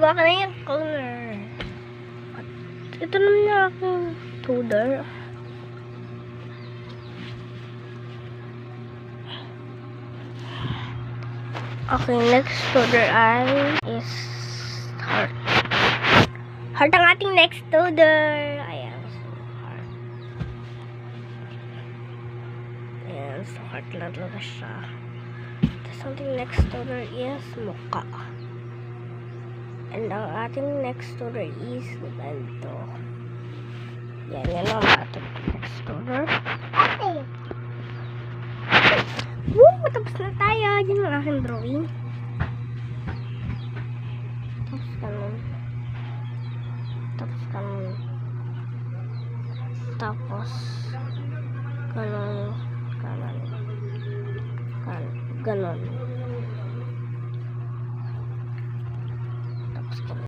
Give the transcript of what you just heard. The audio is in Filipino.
Gagawa ka na yung corner. At ito naman yung aking tudor. Okay, next tudor ay is heart. Heart ang ating next tudor. Ayan, so heart. Ayan, so heart lang talaga siya. Something next tudor is mukha. And ang ating next tudor is ganito. Yan ang ating next tudor. Woo! Tapos na tayo. Yan ang aking drawing. Tapos ganun. Tapos ganun. Tapos ganun. Ganun.